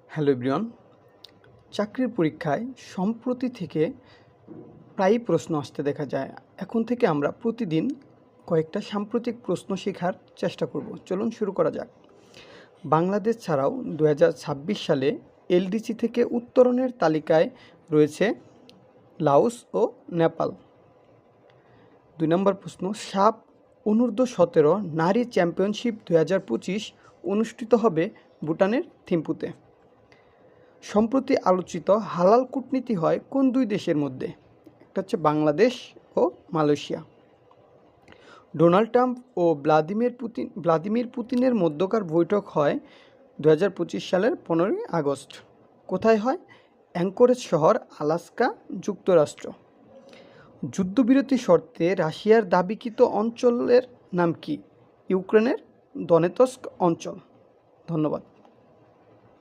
Hello everyone. চাকরির পরীক্ষায় সম্প্রতি থেকে প্রায়ই প্রশ্ন আসতে দেখা যায়। এখন থেকে আমরা প্রতিদিন কয়েকটা সাম্প্রতিক প্রশ্ন শেখার চেষ্টা করব। চলুন শুরু করা যাক। বাংলাদেশ ছাড়াও 2026 সালে এলডিসি থেকে উত্তরণের তালিকায় রয়েছে লাওস ও নেপাল। 2 নম্বর প্রশ্ন, সাপ অনূর্ধ্ব-17 নারী চ্যাম্পিয়নশিপ 2025 অনুষ্ঠিত হবে ভুটানের থিম্পুতে। সম্প্রতি আলোচিত হালাল কূটনীতি হয় কোন দুই দেশের মধ্যে? একটা হচ্ছে বাংলাদেশ ও মালয়েশিয়া। ডোনাল্ড ট্রাম্প ও ভ্লাদিমির পুতিনের মধ্যকার বৈঠক হয় 2025 সালের 15ই আগস্ট। কোথায় হয়? অ্যাঙ্করেজ শহর, আলাস্কা, যুক্তরাষ্ট্র। যুদ্ধবিরতি শর্তে রাশিয়ার দাবিকৃত অঞ্চলের নাম কি? ইউক্রেনের দনেতস্ক অঞ্চল। ধন্যবাদ।